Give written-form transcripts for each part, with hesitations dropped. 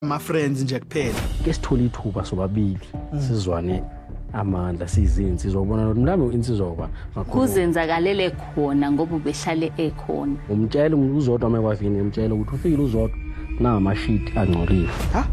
ama friends nje kuphela. Ke sithola ithuba sobabili sizwane amandla sizinzi sizobona ukuthi mhlawumbe insizokwa kuzenzakalele khona ngoba ubehlale ekhona. Umtshela uzodwa makwafini umtshela ukuthi ufikile uzodwa namashit angcolile. Ha?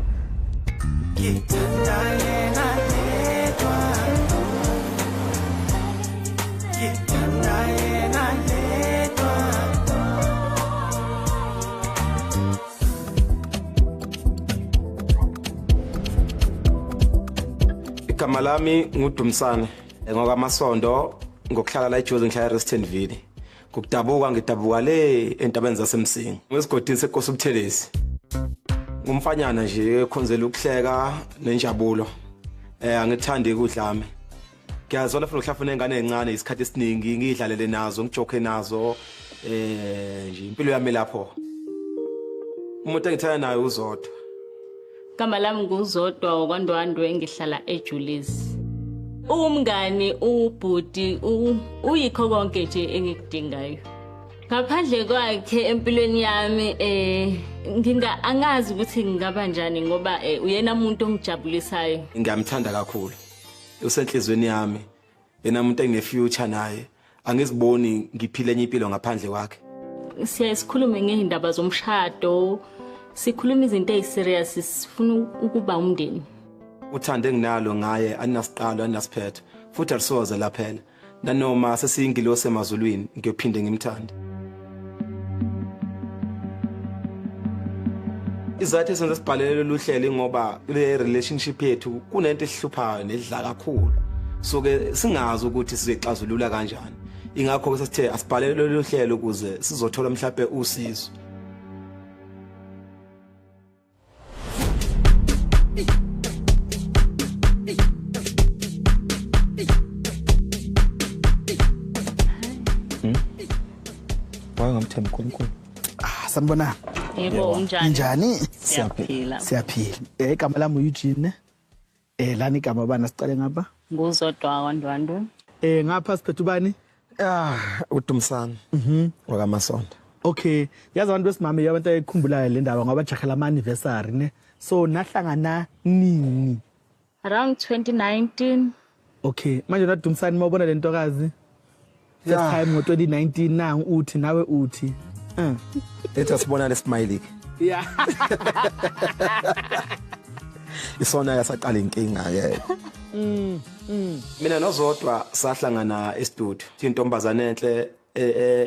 Igama lami nguDumsane ngokwamasondo ngokuhlala la eJozi ngihlala eRistenville. Ngokudabuka ngidabuka le entabeni zasemsingi. Ngesigodini seNkosi uButhelezi. Ngumfanyana nje ekhonzela ukuhleka nenjabulo. Angithandi ukudlame. Ngiyazola futhi ukuhlafuna ingane ezincane isikhathi esiningi ngidlalele nazo ngijoke nazo nje impilo yami lapho. Umuntu engithanda naye uzodwa. Igama lami nguzodwa wakwaNdwandwe engihlala eJulius. Umngani ubhuti uyikho konke nje engikudingayo. Ngaphandle kwakhe empilweni yami angazi ukuthi ngingaba njani ngoba uyena umuntu ongijabulisayo. Ngiyamthanda kakhulu. Usenhlizweni yami. Yena umuntu enginefuture naye. Angiziboni ngiphile enye impilo ngaphandle kwakhe. Sikhulume ngeindaba zomshado. Sikhuluma izinto eziserious sifuna ukuba umndeni. Uthande nginalo ngaye anasiqalo anasiphetho futhi alisoze laphela. Nanoma sesiyingilose emazulwini ngiyophinde ngimthande. Izathu senza sibhalele luhlelo ngoba le relationship yethu kunento esihluphayo nedla kakhulu. So ke singazi ukuthi sizexazulula kanjani. Ingakho ke sesithe asibhalele luhlelo ukuze sizothola mhlawumbe usizo. Ngamthemba uNkulunkulu. Sanibona. Yebo unjani? Njani? Siyaphila. Siyaphila. Igama lami uEugene. Lani igama bana siqale ngapha? Nguzodwa wakwaNdwandwe. Ngapha siphethe ubani? uDumsane. Wakamasondo. Okay. Yazi abantu besimame yabantu ayikhumbulayo le ndaba ngoba jakhela ama anniversary ne. So nahlangana nini? Around 2019. Okay. Manje noDumsane mawubona le ntokazi? First time ngo2019 na uthi nawe uthi. Letha sibona lesmiley. Yeah. Isona yasaqala inkinga ke. Mina nozodwa sahlangana estudio. Intombazane enhle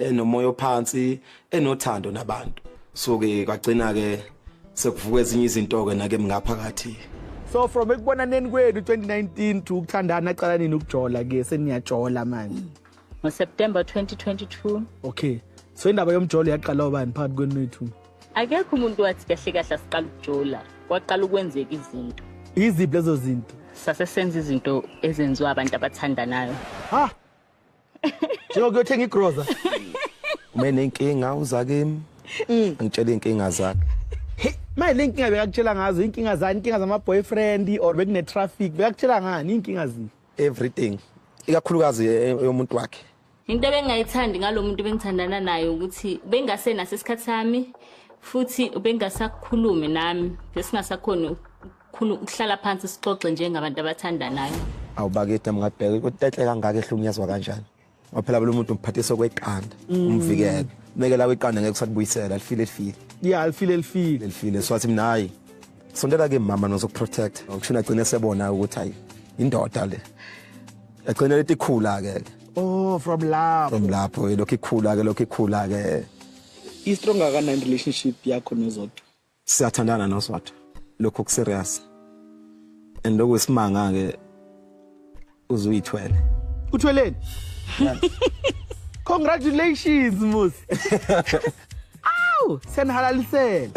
enomoya ophansi, enothando nabantu. So ke kwagcina ke sekuvuka ezinye izinto ke nake ngaphakathi. So from ekubonaneni kwenu 2019 to ukuthandana aqala nini ukujola ke seniyajola manje? September 2022. Okay. So indaba yomjolo yaqala ubani phakathi kwenu nethu? Akekho umuntu wathi kahle kahle siqala ukujola. Kwaqala ukwenzeka izinto. Iziphi lezo zinto? Sase senza izinto ezenziwa abantu abathandanayo. Ha. Njengoba uyothenga igroza. Uma nenkinga uza kimi. Ngitshela inkinga zakhe. Hey, manje inkinga bekakutshela ngazo, inkinga zani, inkinga zama boyfriend or bekune traffic, bekakutshela ngani inkinga zi? Everything. Ikakhulukazi yomuntu wakhe. Into bengayithandi ngalomuntu bengithandana naye ukuthi bengasena sesikhathi sami futhi bengasakhulume nami besingasakhona ukuhlala phansi sixoxe njengabantu abathandanayo. Awubakethe mngabheka ukuthi tehle kangaka ehlunyazwa kanjani. Waphela lo muntu umphathisa kweqanda, umvikele. Mekela kweqanda ngeke kusabuyisela, alifile. Yeah, alifile. So athi mina hayi. Sondela ke mama nozokuprotect. Ngikushuna agcine sebona ukuthi hayi indoda le. Agcine lethi khula ke. Oh, from lapho lokho ikhula ke. I-stronger kanani relationship yakho nozodwa? Siyathandana nozodwa. Lokho ku serious. And lokho isimanga ke uzuyithwele. Uthweleni? Congratulations, mus. Aw, senhalalisela.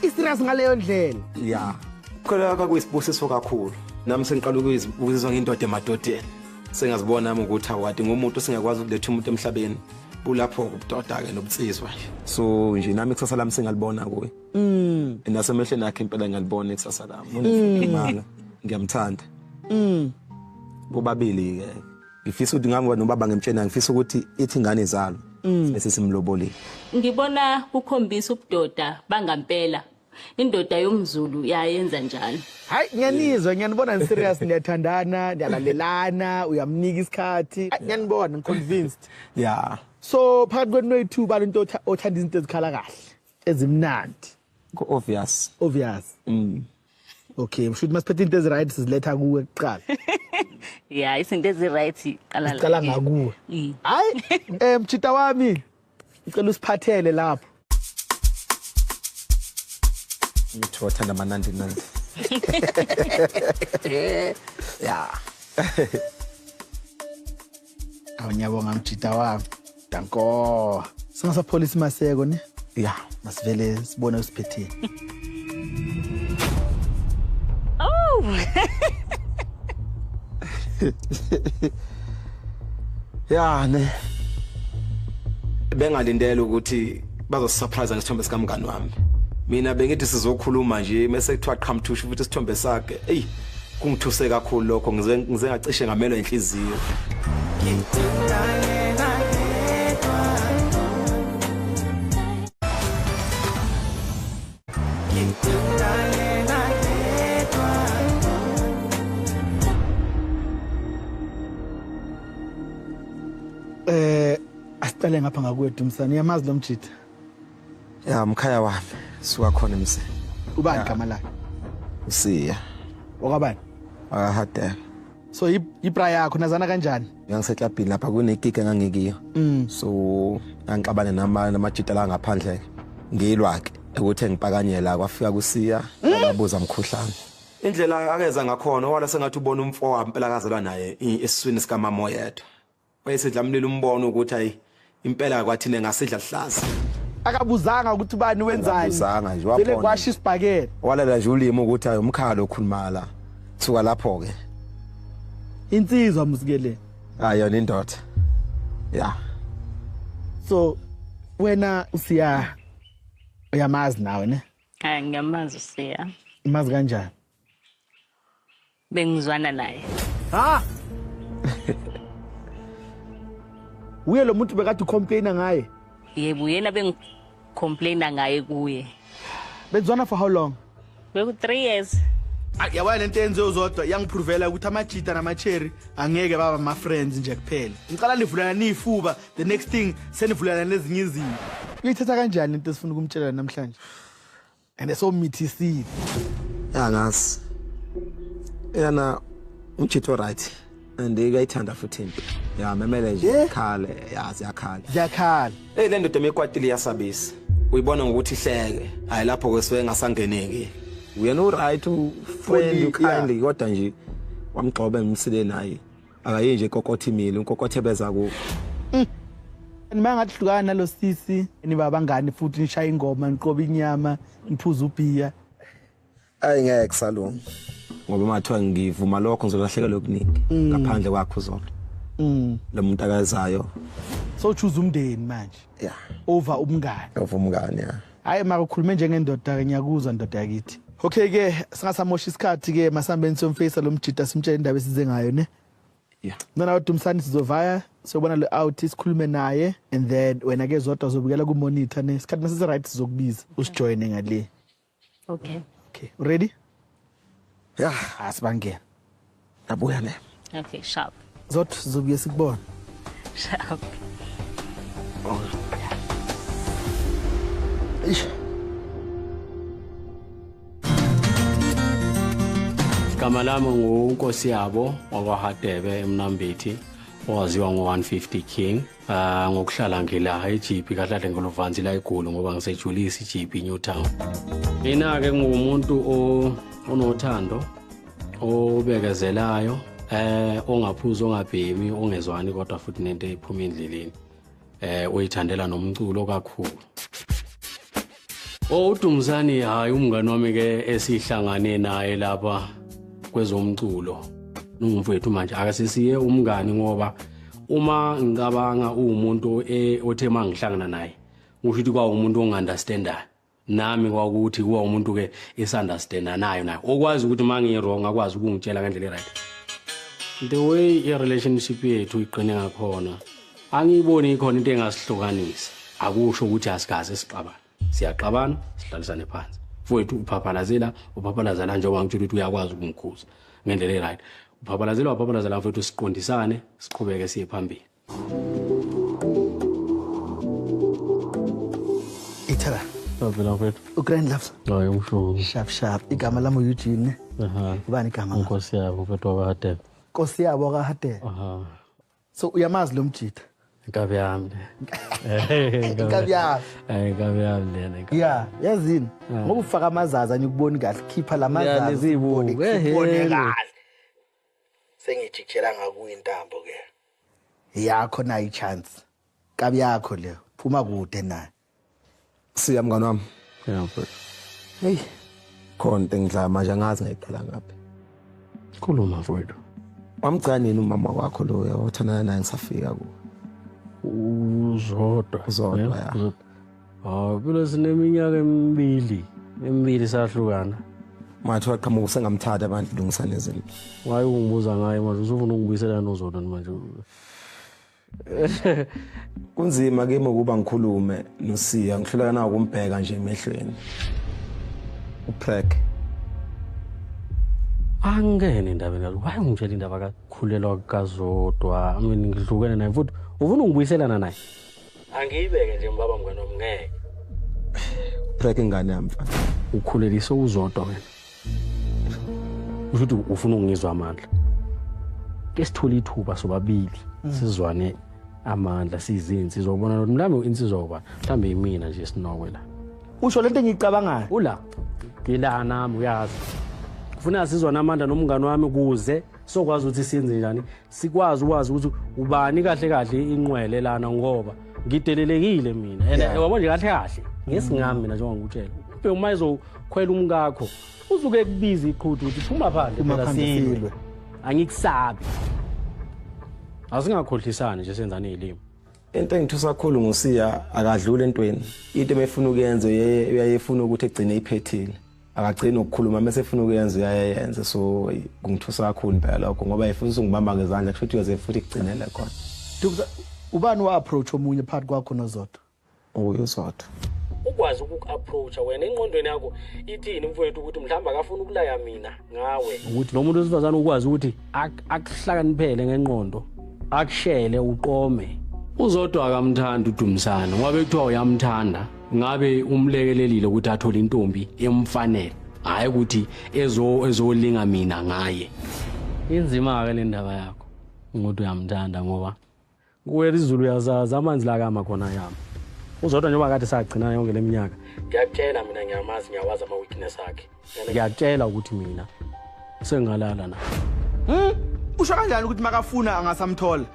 I-serious ngaleyo ndlela. Yeah. Khona kuyisibusiso kakhulu. Nami sengiqala ukuzizwa ngindoda emadodeni. Sengazibona nami ukuthi awadi ngomuntu singakwazi ukuletha umuntu emhlabeni. Kulapho ubudoda ke nobutsizwa nje. So nje nami ikusasa lami singalibona kuye. Nasemehlweni yakhe impela ngalibona ikusasa lami. Unifimanga ngiyamthanda. Bobabili ke. Ngifisa ukuthi ngami nobaba ngemtshena ngifisa ukuthi ithi ingane zalo bese simlobolile. Ngibona ukukhombisa ubudoda bangampela indoda yomZulu yayenza njalo. Hayi ngiyanizwa ngiyanibona ni serious niyathandana niyalalelana uyamnika isikhathi ngiyanibona convinced Yeah. so phakathi kwenu noyi2 balento othanda izinto ezikhala kahle ezimnandi Obvious. Okay mshuthi masiphethe into eziright siziletha kuwe kuqala Yeah, izinto eziright siqala ngakuwe hayi mchita wami ngicela usiphathele lapho Ngithi wathanda amanandi. Yeah. awunyabonga mchita wami danko singasapholisa maseko ne Yeah. masivele sibone usiphethe Yeah ne. Bengalindele ukuthi bazosurprise ngesithombe sikamngani wami. Mina bengithi sizokhuluma nje mase kuthiwa qhamthusha futhi isithombe sakhe. Ey, kungithuse kakhulu lokho ngize ngacishe ngamelwa inhliziyo. Asiqale ngapha ngakwethu msana uyamazi lo mjita Yeah, mkhaya wami. Suka khona mse. ubani igama lakhe Usiya. wakabani Ahade. so ibra yakho nazana kanjani Ngiseklabhini lapha kunegig engangikiyo. So angixabane namajita la ngaphandle. Ngilwake ukuthi ngipakanyela kwafika kusiya ababuza umkhuhlane. Indlela akeza ngakhona wala sengathi ubona umfo wami impela kazelwa naye esiswini sika mama oyedwa. Wayesidla umlilo umbono ukuthi ayi impela kwathine ngasidla hlaza. akabuzanga ukuthi ubani wenzani Akabuzanga nje vele wabona. kwasha isibhakela Walela nje ulimo ukuthi ayi umkhalo okhulumala. Thuka lapho ke. insizwa musikele Ayona indoda. Yeah. so wena usiya uyamazi nawe ne Hayi ngiyamazi Siya. imazi kanjani Bengizwana naye. ha uye lo muntu bekade ucomplaina ngaye Yebo yena bengicomplaina ngaye kuye. benzwana for how long Beku 3 years. yabona lento enze uzodwa yangipruvela ukuthi amajita namacherry angeke baba ma friends nje kuphela ngicala nivulana nifuba the next thing senivulana nezinye izinto uyithatha kanjani into esifuna ukumtshela namhlanje and so mithisile Yangazi. Yana umchitho right. And ngiyayithanda futhi into. Ya memele nje khale yazi yakhala. yakhala Le ndoda emekwatile yasabisa. Uyibona ngokuthi ihleke. Hayi lapho kwesiwe ngasangeneki. Uyena u right u friend Fully, u kindly kodwa nje wamgxobe ngimsile naye. Akayi nje kokothe imile unkokothe beza ku. Mangathi hlukana nalo sisi niba abangani futhi nishaya ingoma niqoba inyama niphuza ubhiya Ayingeke salunga. Ngoba mathiwa ngivuma lokho ngizolahleka okuningi ngaphandle kwakho zonke. Lo muntu akazayo. so choose umndeni manje Yeah. over umngani Ovumngane ya. hayi mara ukhulume njengendoda ke ngiyakuzwa ndoda yakithi okay ke singasamosha isikhathi ke masambeni somface lo mjita simtshela indaba esize ngayo ne Yeah. nana uDumsani sizovaya sobona lo out isikhulume naye and then wena ke zodwa uzobukela ku monitor ne isikhathi masise right sizokubiza usijoine ngale Okay. okay ready Yeah. asibangena Abuya ne. Okay, sharp. zodwa sizobuye sikubona Sharp. Eish. Igama lami nguNkosi yabo wakwaHadebe eMnambithi owaziwa ngo150 King ngokuhlala ngila eJP kahlale ngolovanzi la eGoli ngoba ngisejulisa iJP Newtown. Mina ke ngumuntu onothando obekezelayo ongaphuzi ongabhemi ongezwani kodwa futhi nento ephuma endleleni uyithandela nomculo kakhulu. uDumsani hayi umngani wami ke esihlangane naye lapha kwezomculo ungumfowethu manje akasisiye umngani ngoba uma ngicabanga umuntu othe mangihlangana naye usho ukuthi kwa umuntu ongunderstandayo nami kwakuthi kuwa umuntu ke esunderstanda nayo naye okwazi ukuthi mangiyirong akwazi ukungitshela ngendlela right. The way a relationship yethu iqine ngakhona angiyiboni ikhona into engasihlukanisa akusho ukuthi asikaze sixabana siyaxabana sihlalisane phansi mfowethu uphaphazela njengoba ngitshela ukuthi uyakwazi ukungikhuza ngendlela e-right. Uphaphazela mfowethu siqondisane siqhubeke siye phambili. Ithara. Phela mfowethu. Ugrand loves. Hayi umsho. Sharp. Igama lami Eugene. Ubani igama? Inkosi yabo mfowethu wakade. Inkosi yabo kaHade. So uyamazi lo mjita? Inkabi yami. Inkabi yami. Inkabi yami lena. Yeah, yazini. Ngoba ufaka amazaza ngikuboni kahle. Khipha lamazaza. Lezibungu. Ubone kahle. Sengijikjela ngakuyintambo ke. Yakho na ichance. Inkabi yakho leyo. Phuma kude naye. Siya mngani wami. Yeah mfowethu. Hey. Khonto ngidla manje angazi ngayiqala ngaphi. Khuluma mfowethu. Wamgcana nini umama wakho lo uyawuthana naye ngisafika ku. Uzodwa ya. Phela sineminyaka emibili sahlukana. Manje waqhamuka sengamthatha abantu lungisana izinto. Waye ungibuza ngaye manje usufuna ukubuyisela noZodwa manje. Kunzima kimi ukuba ngikhulume noSiya ngihlulekana ukumbheka nje emehlweni. Uprek. Angene indaba ngazo. Waye ungitshela indaba kakhulelwa kaZodwa. Ngihlukene naye futhi ufuna ungibuyiselana naye. Angiyibeke nje mbaba mngane omngeke. Uprek ingane yami mfana. Ukhulelisa uZodwa wena. Uthi ufuna ungizwa amandla. Ke sithola ithuba sobabili sizwane amandla sizinzi sizobona ukuthi mhlawumbe insizwa ngoba mhlawumbe yimina nje sinokwe la. Usho lento engiyicabangayo. Ula ngila nami uyazi. Ufuna sizwane amandla nomngane wami kuze sokwazi ukuthi siyenze njani sikwazi ukwazi ukuthi ubani kahle inqwele lana ngoba ngidelelekile mina and yabo nje kahle ngesingami mina njengoba ngikutshela ube uma izokhwela umkakho uzuke kubiza iqhudu ukuthi phuma phandle phela silwe angikusabi asingakhohlisana nje senzane izilimo. Into engithusa kakhulu ngoSiya akadlula entweni into emefuna ukuyenza uyayefuna ukuthi egcine iphethile akagcina ukukhuluma mase efuna ukuyenza uyayenza so kungithusa kakhulu impela lokho ngoba efuna ukungibamba ngezandla kusho ukuthi uyoze futhi igcinele khona. Ubani wa approach omunye phakathi kwakho noZodwa? UZodwa. Ukwazi ukuapproacha wena engqondweni yakho ithini mfowethu ukuthi mhlamba akafuna ukulaya mina ngawe ukuthi lo muntu osifazana ukwazi ukuthi akuhlakaniphele ngengqondo akushele uqome. uZodwa akamthanda uDumsana ngoba ekuthiwa uyamthanda ngabe umlekelelile ukuthi athole intombi emfanele hayi ukuthi ezolinga mina ngaye. Inzima ke le ndaba yakho ngokuthi uyamthanda ngoba kuwela izulu yazaza amanzi la kama khona yami. uZodwa njengoba kade sagcina yonke leminyaka ngiyakutshela mina ngiyamazi ngiyawazi ama weakness akhe ngiyakutshela ukuthi mina sengalala na. Usho kanjani ukuthi makafuna angasamthola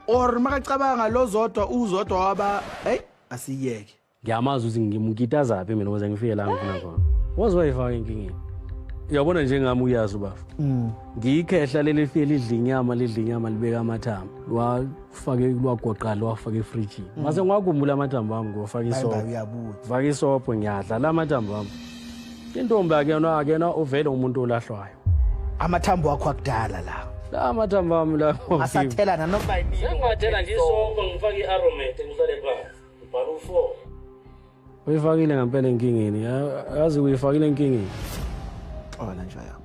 or makacabanga lo uZodwa waba asiyeke? Ngiyamazi ukuthi ngimukita zaphi mina ukuze ngifike la ngifuna khona. Wazwayifaka inkingeni. Uyabona njengami uyazi bafu. Ngiyikhehla leli fike lidla inyama libeka amathambo. Wafake lwagoqala wafaka efridge. Mase ngwakhumbula amathambo ami ngofaka isopo. Faka isopo ngiyadla la amathambo ami. Intombi akena ovela umuntu olahlwayo. Amathambo akho akudala la. La amathambo ami la. Asathela nanoma yini. Sengathela nje isopo ngifaka iaromate ngisale phansi. Ubhala u4. Uyifakile ngempela enkingeni. Yazi uyifakile enkingeni. Ola nje ya.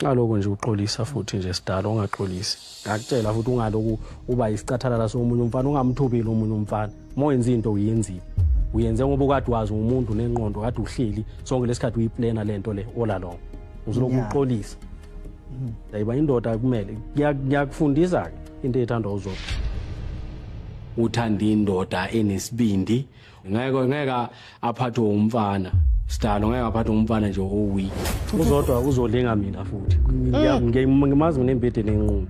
Ngaloko nje uxolisa futhi nje sidala ungaxolisi. Ngakutshela futhi ungaloko uba isicathalala somunye umfana ungamthobeli omunye umfana. Moyenza into uyenzile. Uyenze ngoba ukade wazi umuntu nenqondo kade uhleli sonke lesikhathi uyiplana lento le ola lo. Uzoku uxolisa. Hayiba indoda kumele ngiyakufundisa ke into ethandwa uZodwa. Uthanda indoda enesibindi ngeke aphathwe umfana. Sidalo ngeke aphathwe umfana nje oweak. uZodwa uzolinga mina futhi. Ngimazi nginembede nenqunu.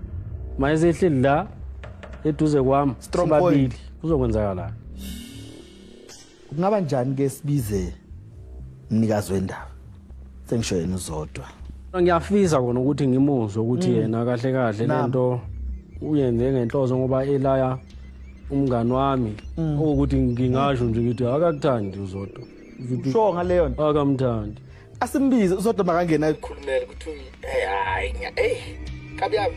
Manje ehleli la eduze kwami babili kuzokwenzakala. Kungaba njani ke sibize mnikazi wendaba? Sengisho yena uZodwa. Ngiyafisa kona ukuthi ngimuzwe ukuthi yena kahle lento uyenze ngenhloso ngoba elaya umngani wami ukuthi ngingasho nje ukuthi akakuthandi uZodwa. Usho ngaleyo nto akamthandi. Asimbize uZodwa makangena ekhulumela ukuthi hayi kabi yami.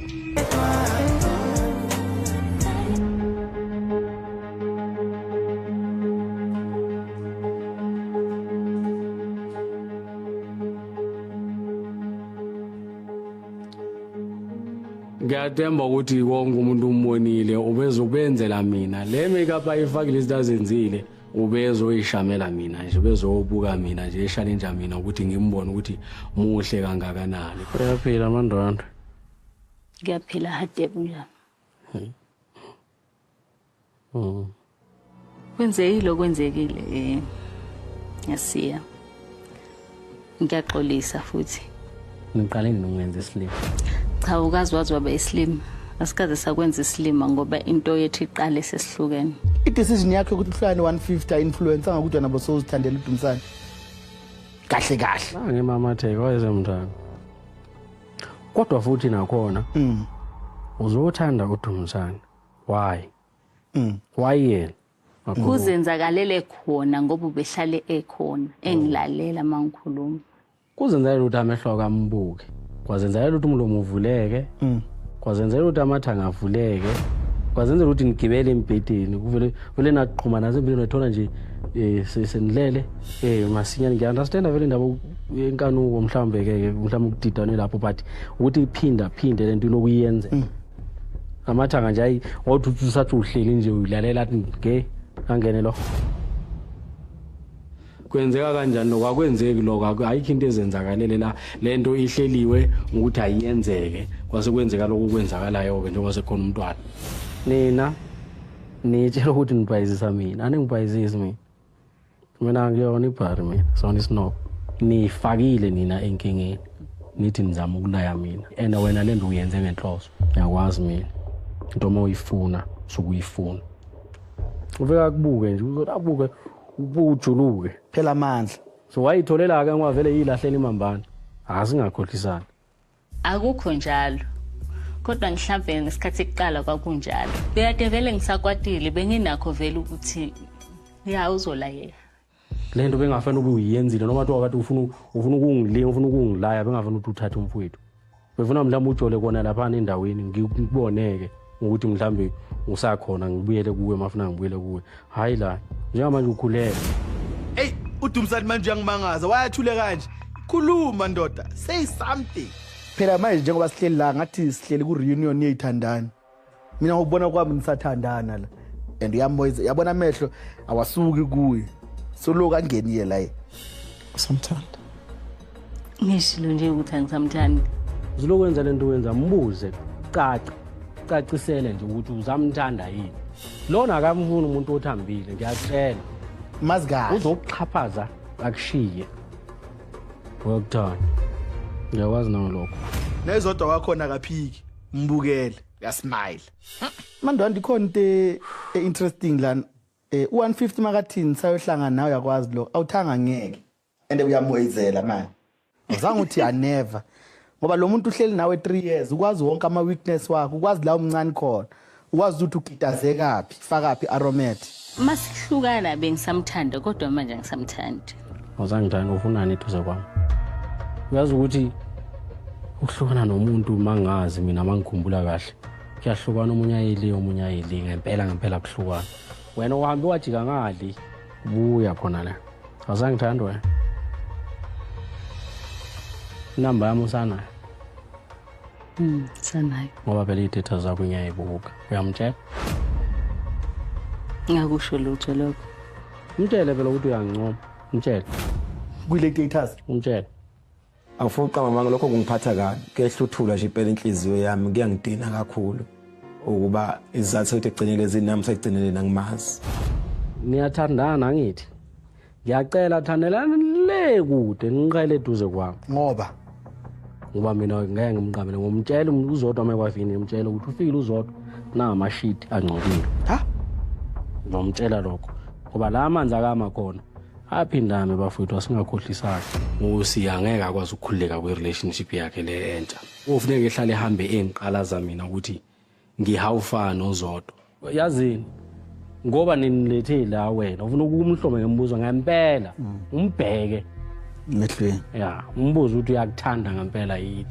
Ngiyathemba ukuthi wonke umuntu umbonile ubezobenzela mina le makeup ayifakile izinto azenzile ubezoyishamela mina nje ubezobuka mina nje challenge mina ukuthi ngimbone ukuthi muhle kangakanani. Uyaphila mandwanda? Ngiyaphila hade bunjani? Kwenzekile ngiyasiya. Ngiyaxolisa futhi. Ngiqale ngingenza islim. Cha ukazi wazi wabe islim. Asikaze sakwenza islima ngoba into yethu iqale sesihlukene. I-decision yakho ukuthi uhlukane 150 influencer ngakuthi nabo sozithandela uDumsane. Kahle kahle. Ngimamatheke wayezemntana. Kodwa futhi nakhona uzothanda uDumsane. Why? Why yena? Kuzenzakalele khona ngoba ubehlale ekhona engilalela mangikhuluma. Kuzenzela ukuthi amehlo kambuke. Kwazenzela ukuthi umlomo uvuleke. Kwazenzela ukuthi amathanga avuleke. Kwazenzela ukuthi ngigibele embhedeni kuvele naqhuma nasempilweni nathola nje senilele masinyane ngiunderstand vele indaba yenkanuko mhlambe ke mhlawumbe ukudidane lapho but ukuthi phinde lento lokuyenze. Amathanga nje ayi wathi usathi uhleli nje uyilalela athi ke angene lo. Kwenzeka kanjani lokwakwenzeki lokho ayikho into ezenzakalele la lento ihleliwe ukuthi ayiyenzeke kwase kwenzeka lokho kwenzakalayo ke njengoba sekhona umntwana. Nina nitshela ukuthi nibhayizisa mina aningibhayizisi mina ngiyona ibhari mina sona isnob nifakile nina enkingeni nithi nizama ukulaya mina and wena lento uyenze ngenhloso yakwazi mina into moyifuna sokuyifuna uveka kubuke nje uzobuke ubujuluke phela amandla so wayitholela ke ngwavele yilahlela imambane asingakhohlisana Akukho njalo. Kodwa mhlambe ngesikhathi ekuqala kwakunjalo. Bekade vele ngisakwatile benginakho vele ukuthi uzolayela. Lento bengafanele ube uyenzile noma kwathi wakati ufuna ukungilinga ufuna ukungilaya bengafanele ukuthi uthathe umfowethu. Befuna mhlawumbe ujole kona lapha endaweni ngikuboneke ukuthi mhlawumbe usakhona ngibuyele kuwe mafuna ngibuyele kuwe. Hayi la njengamanje ukhuleka. Hey uDumsane manje uyangimangaza wayathule kanje. Khuluma ndoda say something. Phela manje njengoba sihleli la ngathi sihleli ku reunion yeyithandana. Mina ngokubona kwami nisathandana la. And uyamboyiza yabona amehlo awasuki kuwe. Soloku angeniye la. Samthanda. Ngishilo nje ukuthi angisamthandi. Uzilokwenza lento wenza mbuze cacisele nje ukuthi uzamthanda yini. Lona akamfuni umuntu othambile ngiyacela. Mazikahle. Uzokuxhaphaza akushiye. Wokuthanda. Ngiyakwazi nawo lokho. Nezodwa kwakhona kaphiki mbukele uyasmile. Mandwandi khona into interesting lana. U150 makathini sayohlangana nawe yakwazi lo awuthanga ngeke ende uyamoyizela manje. Uzange uthi I never ngoba lo muntu uhleli nawe 3 years ukwazi wonke ama weakness wakho ukwazi la umncane khona ukwazi ukuthi ugitazekaphi fakaphi aromat. Masihlukana bengisamthanda kodwa manje ngisamthandi. Awuzangithanda ufunani ethuze kwami. Uyazi ukuthi ukuhlukana nomuntu mangazi mina mangikhumbula kahle. Kuyahlukana omunye ayeli omunye ayeli ngempela kuhlukana. Wena uhambe wajika ngali buya khona la. Awuzangithanda wena. Namba yami usana. Sanayo. Ngoba vele idata zakho ngiyayibuka. Uyamtshela? Ngakusho lutho lokho. Umtshele phela ukuthi uyangincoma. Umtshele. Kule status. Umtshele. Awufuna uqamba lokho kungiphatha kabi. Kuyehluthula nje impela inhliziyo yami kuyangidina kakhulu ukuba izathu ukuthi egcinele izinami sayigcinele nangimazi. Niyathandana ngithi. Ngiyacela thandelana le kude ngiqele eduze kwami. Ngoba mina ngeke ngimqabele ngomtshela uzodwa mayikwafini ngimtshela ukuthi ufikile uzodwa na amashiti angcolile. Ha? Ngomtshela lokho. Ngoba la amanzi akama khona. Aphindame bafowethu asingakhohlisana. Ngosiyangeke akwazi ukukhuleka kwe relationship yakhe le entsha. Ufuneka ehlale ehambe engiqala za mina ukuthi ngihawufana uzodwa. Yazini ngoba ninilethe la wena ufuna ukumhlome ngembuzo ngempela umbheke mehlweni ya umbuzo ukuthi uyakuthanda ngempela yini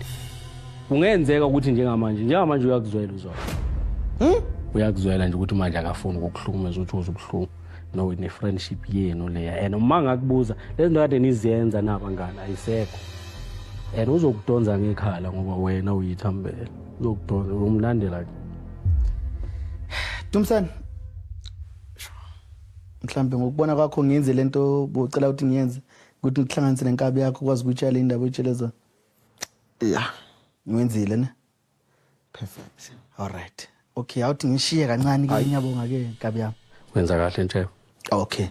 kungenzeka ukuthi njengamanje uyakuzwela uzodwa uyakuzwela nje ukuthi manje akafuni ukukuhlumeza ukuthi uzobuhlungu no ne friendship yenu leya and uma ngakubuza lezinto kade nizenza nabangani ayisekho and uzokudonsa ngekhala ngoba wena uyithambele uzokudonsa umlandela Dumsana mhlambe ngokubona kwakho ngiyenze lento bocela ukuthi ngiyenze ukuthi ngihlanganise lenkabi yakho kwazi ukutshela indaba oyitshele zona Yeah. ngwenzile ne Perfect. all right okay awuthi ngishiye kancane ke ngiyabonga ke nkabi yami wenza kahle nje okay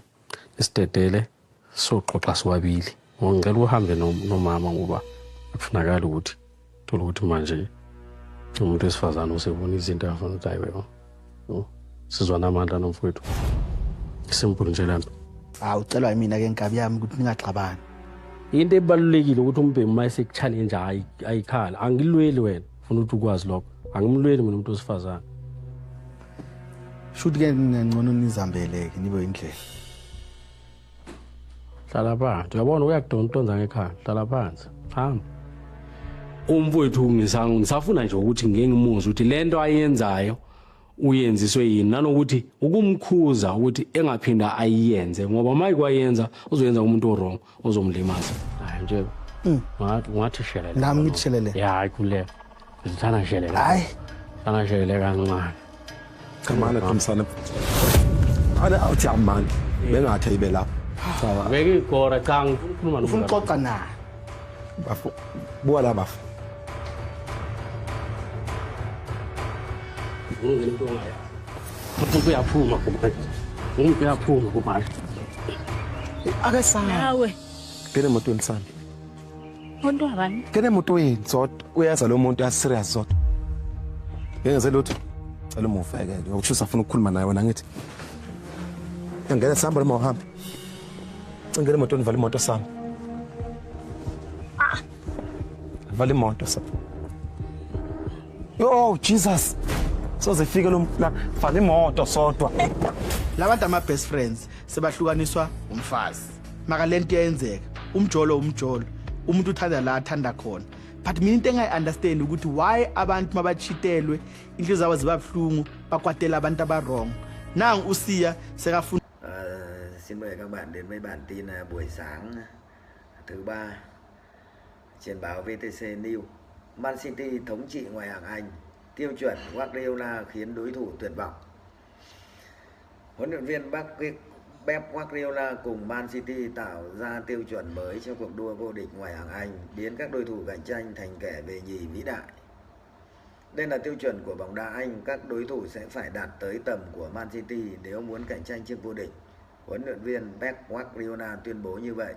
isidedele soxoxa siwabili ngicela uhambe nomama ngoba akufunakala ukuthi thola ukuthi manje umuntu wesifazana usebona izinto afana ukuthi ayiwe sizwana amandla nomfowethu simple nje lapho ucelwa yimina ke nkabi yami ukuthi ningaxabani into ebalulekile ukuthi umbhemu mayise challenge ayikhala angilweli wena ufuna ukuthi ukwazi lokho angimlweli mina umuntu wesifazana shoot ke ngingcono nizambeleke nibe indlela hlala phansi uyabona uyakudontonza ngekhaya hlala phansi hamba umfowethu ngisafuna nje ukuthi ngeke ngimuzwe ukuthi lento ayenzayo uyenziswe yini nanokuthi ukumkhuza ukuthi engaphinda ayiyenze ngoba mayikwayenza uzoyenza umuntu wrong ozomlimaza hayi nje ngathi shelele nami ngithi shelele ya kule ngithana shelele hayi sana shelele kancane Kamana Dumsane. Ana awuthi amani. Bengathi ibe lapha. sawa beke igora cha ngikhuluma ufuna uxoxa naye Bafu. Buka la bafu. uyaphuma kumanje ake sana nawe Kene moto insana. umuntu wabani Kene moto yinzodwa uyaza lo muntu aserious zodwa. Ngeze lutho. Cela umufeke ke. Ukusho safuna ukukhuluma naye wena ngithi. Ngeke sihamba noma uhambe. Ngeke moto nivale imoto sami. Vale imoto sami. Yo Jesus. Sozefika lo la vale imoto sodwa. labantu ama best friends sebahlukaniswa umfazi maka lento yenzeka umjolo umuntu uthanda la athanda khona but mina into engayi-understand ukuthi why abantu mabachitelwe inhliziyo zabo zibabhlungu bakwatela abantu aba-wrong nangu usiya sekafuna Xin mời các bạn đến với bản tin buổi sáng thứ 3 trên báo VTC News. Man City thống trị ngoại hạng Anh, tiêu chuẩn Guardiola khiến đối thủ tuyệt vọng. Huấn luyện viên Pep Guardiola cùng Man City tạo ra tiêu chuẩn mới cho cuộc đua vô địch ngoại hạng Anh, biến các đối thủ cạnh tranh thành kẻ về nhì vĩ đại. Đây là tiêu chuẩn của bóng đá Anh, các đối thủ sẽ phải đạt tới tầm của Man City nếu muốn cạnh tranh chức vô địch. Huấn luyện viên Pep Guardiola tuyên bố như vậy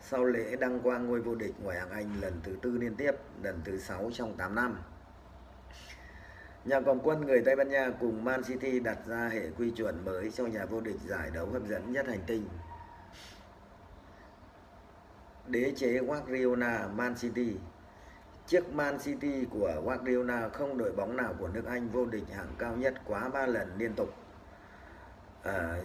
sau lễ đăng quang ngôi vô địch ngoại hạng Anh lần thứ 4 liên tiếp, lần thứ 6 trong 8 năm. Nhà cầm quân người Tây Ban Nha cùng Man City đặt ra hệ quy chuẩn mới cho nhà vô địch giải đấu hấp dẫn nhất hành tinh. Đế chế Guardiola Man City. Chiếc Man City của Guardiola không đội bóng nào của nước Anh vô địch hạng cao nhất quá 3 lần liên tục.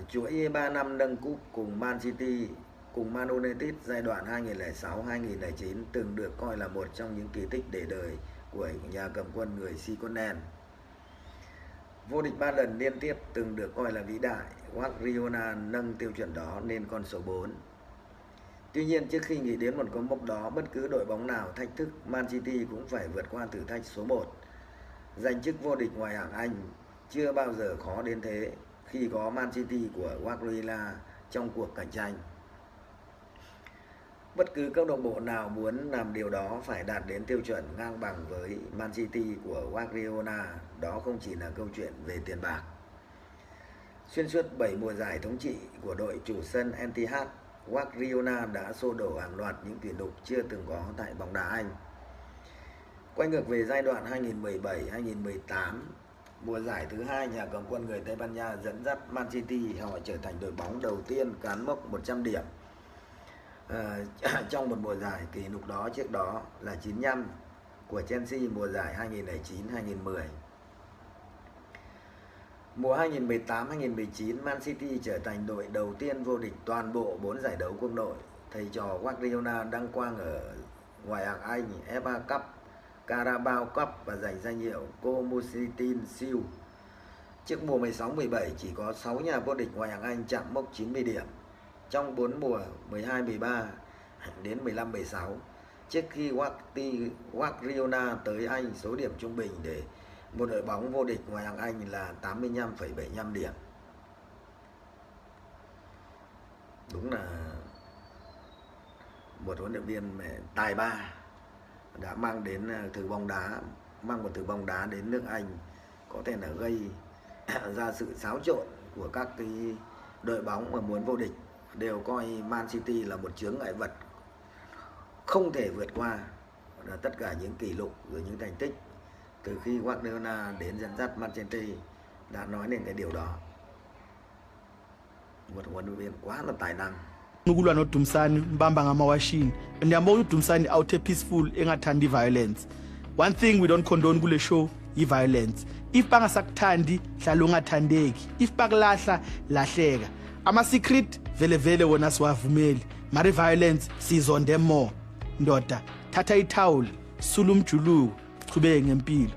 Chuỗi 3 năm nâng cúp cùng Man City cùng Man United giai đoạn 2006-2009 từng được coi là một trong những kỳ tích để đời của nhà cầm quân người Scotland. Vô địch 3 lần liên tiếp từng được coi là vĩ đại, Guardiola nâng tiêu chuẩn đó lên con số 4. Tuy nhiên trước khi nghĩ đến một cột mốc đó, bất cứ đội bóng nào thách thức Man City cũng phải vượt qua thử thách số 1. Giành chức vô địch ngoại hạng Anh chưa bao giờ khó đến thế khi có Man City của Guardiola trong cuộc cạnh tranh. Bất cứ câu lạc bộ nào muốn làm điều đó phải đạt đến tiêu chuẩn ngang bằng với Man City của Guardiola. Đó không chỉ là câu chuyện về tiền bạc. Xuyên suốt 7 mùa giải thống trị của đội chủ sân Etihad, Guardiola đã xô đổ hàng loạt những kỷ lục chưa từng có tại bóng đá Anh. Quay ngược về giai đoạn 2017-2018, mùa giải thứ 2 nhà cầm quân người Tây Ban Nha dẫn dắt Man City, họ trở thành đội bóng đầu tiên cán mốc 100 điểm. Trong một mùa giải, kỷ lục đó trước đó là 95 của Chelsea mùa giải 2009-2010. Mùa 2018-2019, Man City trở thành đội đầu tiên vô địch toàn bộ 4 giải đấu quốc nội. Thầy trò Guardiola đăng quang ở ngoại hạng Anh, FA Cup, Carabao Cup và giành danh hiệu Community Shield. Trước mùa 16-17 chỉ có 6 nhà vô địch ngoại hạng Anh chạm mốc 90 điểm. Trong 4 mùa 12-13 đến 15-16, trước khi Guardiola tới Anh, số điểm trung bình để một đội bóng vô địch ngoại hạng Anh là 85,75 điểm. Đúng là một huấn luyện viên tài ba đã mang đến một thứ bóng đá đến nước Anh, có thể là gây ra sự xáo trộn của các cái đội bóng mà muốn vô địch, đều coi Man City là một chướng ngại vật không thể vượt qua. Là tất cả những kỷ lục rồi những thành tích từ khi Guardiola đến dẫn dắt Man City đã nói lên cái điều đó. Một huấn luyện viên quá là tài năng. Ukulwa noDumsani mbamba ngamawashini ndiyambona uDumsani out peaceful engathandi violence. One thing we don't condone kule show i-violence. If bangasakuthandi hlala ungathandeki, if bakulahla lahleka. Ama-secret vele wona siwavumeli, mari violence sizonde more. Ndoda thatha ithawuli, sula umjuluko, qhubeke ngempilo.